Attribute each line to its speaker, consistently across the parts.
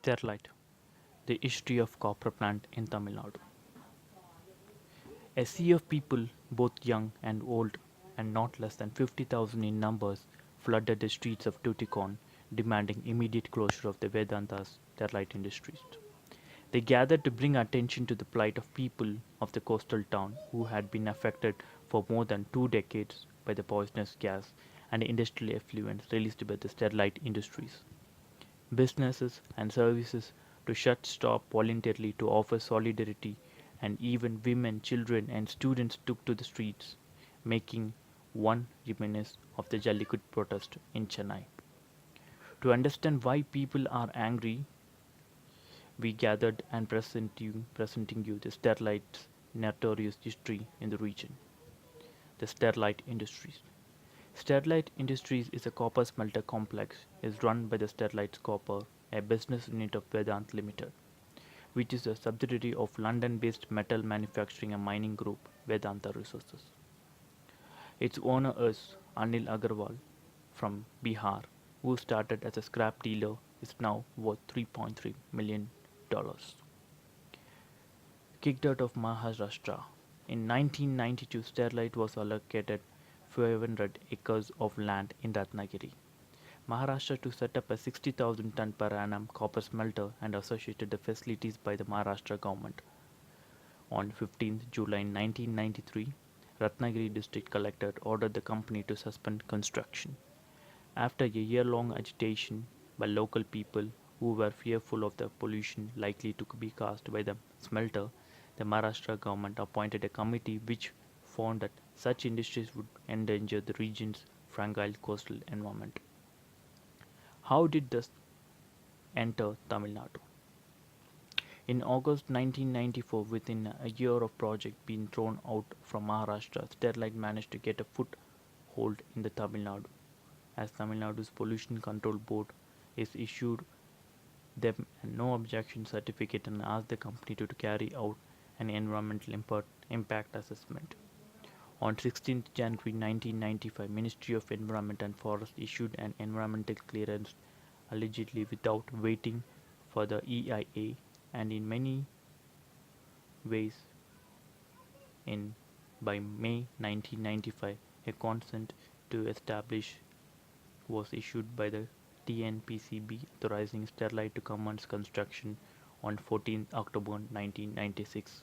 Speaker 1: Sterlite, the history of copper plant in Tamil Nadu. A sea of people, both young and old, and not less than 50,000 in numbers, flooded the streets of Tuticorin, demanding immediate closure of the Vedanta's Sterlite Industries. They gathered to bring attention to the plight of people of the coastal town who had been affected for more than 2 decades by the poisonous gas and industrial effluents released by the Sterlite Industries. Businesses and services to shut stop voluntarily to offer solidarity, and even women, children, and students took to the streets, making one reminiscence of the Jallikot protest in Chennai. To understand why people are angry, we gathered and presenting you the Sterlite's notorious history in the region. The Sterlite Industries. Sterlite Industries is a copper smelter complex is run by the Sterlite Copper, a business unit of Vedant Limited, which is a subsidiary of London-based metal manufacturing and mining group Vedanta Resources. Its owner is Anil Agarwal from Bihar, who started as a scrap dealer, is now worth $3.3 million. Kicked out of Maharashtra. In 1992, Sterlite was allocated 500 acres of land in Ratnagiri, Maharashtra to set up a 60,000 ton per annum copper smelter and associated the facilities by the Maharashtra government. On 15th July 1993, Ratnagiri district collector ordered the company to suspend construction. After a year-long agitation by local people who were fearful of the pollution likely to be caused by the smelter, the Maharashtra government appointed a committee which found that such industries would endanger the region's fragile coastal environment. How did this enter Tamil Nadu? In August 1994, within a year of project being thrown out from Maharashtra, Sterlite managed to get a foothold in the Tamil Nadu, as Tamil Nadu's Pollution Control Board is issued them a no objection certificate and asked the company to carry out an environmental impact assessment. On 16th January 1995, Ministry of Environment and Forest issued an environmental clearance allegedly without waiting for the EIA, and in many ways in by May 1995 a consent to establish was issued by the TNPCB authorizing Sterlite to commence construction on 14th October 1996.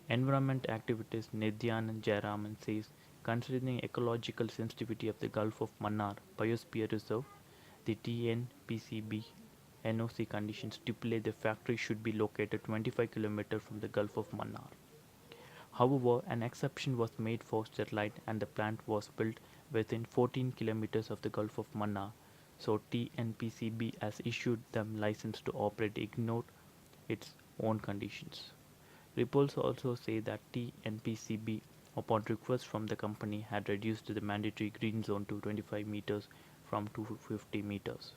Speaker 1: Environment activist Nidhyanand Jayaraman says, considering ecological sensitivity of the Gulf of Mannar Biosphere Reserve, the TNPCB NOC conditions stipulate the factory should be located 25 km from the Gulf of Mannar. However, an exception was made for Sterlite and the plant was built within 14 kilometers of the Gulf of Mannar, so TNPCB has issued them license to operate ignored its own conditions. Reports also say that TNPCB, upon request from the company, had reduced the mandatory green zone to 25 meters from 250 meters.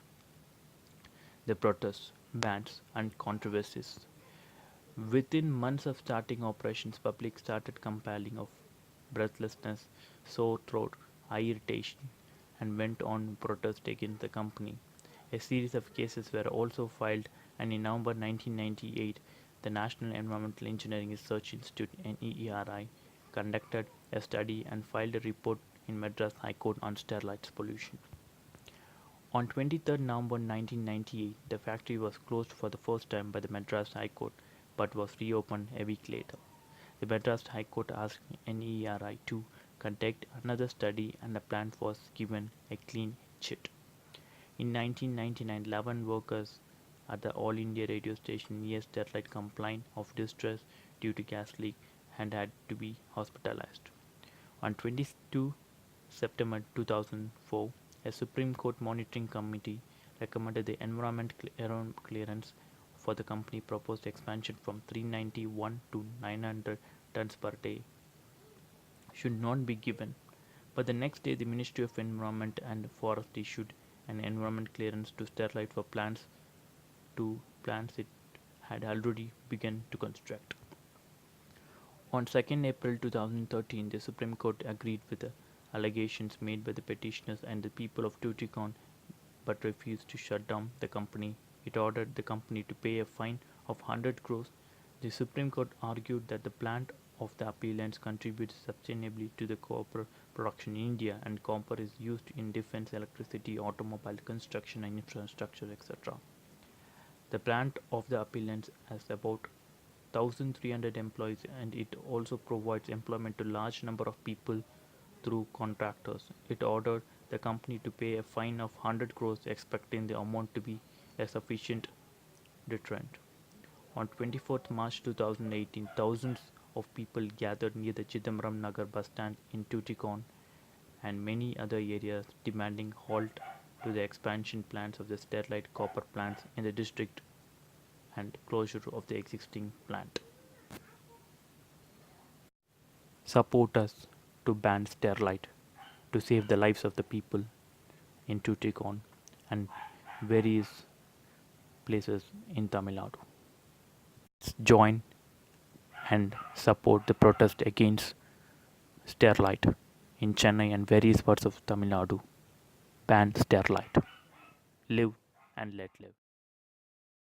Speaker 1: The protests, bans, and controversies. Within months of starting operations, public started complaining of breathlessness, sore throat, eye irritation, and went on protest against the company. A series of cases were also filed, and in November 1998, the National Environmental Engineering Research Institute (NEERI) conducted a study and filed a report in Madras High Court on Sterlite's pollution. On 23rd November 1998, the factory was closed for the first time by the Madras High Court but was reopened a week later. The Madras High Court asked NERI to conduct another study and the plant was given a clean chit. In 1999, 11 workers at the All India radio station near Sterlite complained of distress due to gas leak and had to be hospitalized. On 22 September 2004, a Supreme Court monitoring committee recommended the environment clearance for the company proposed expansion from 391 to 900 tons per day should not be given. But the next day, the Ministry of Environment and Forest issued an environment clearance to Sterlite for plants it had already begun to construct. On 2nd April 2013, the Supreme Court agreed with the allegations made by the petitioners and the people of Tuticorin but refused to shut down the company. It ordered the company to pay a fine of 100 crores. The Supreme Court argued that the plant of the appellants contributes sustainably to the copper production in India, and copper is used in defense, electricity, automobile construction, and infrastructure, etc. The plant of the appellants has about 1,300 employees, and it also provides employment to large number of people through contractors. It ordered the company to pay a fine of 100 crores, expecting the amount to be a sufficient deterrent. On 24th March 2018, thousands of people gathered near the Chidambaram Nagar bus stand in Tuticorin and many other areas, demanding halt to the expansion plans of the Sterlite copper plants in the district and closure of the existing plant. Support us to ban Sterlite, to save the lives of the people in Tuticorin and various places in Tamil Nadu. Join and support the protest against Sterlite in Chennai and various parts of Tamil Nadu. Ban Sterlite. Live and let live.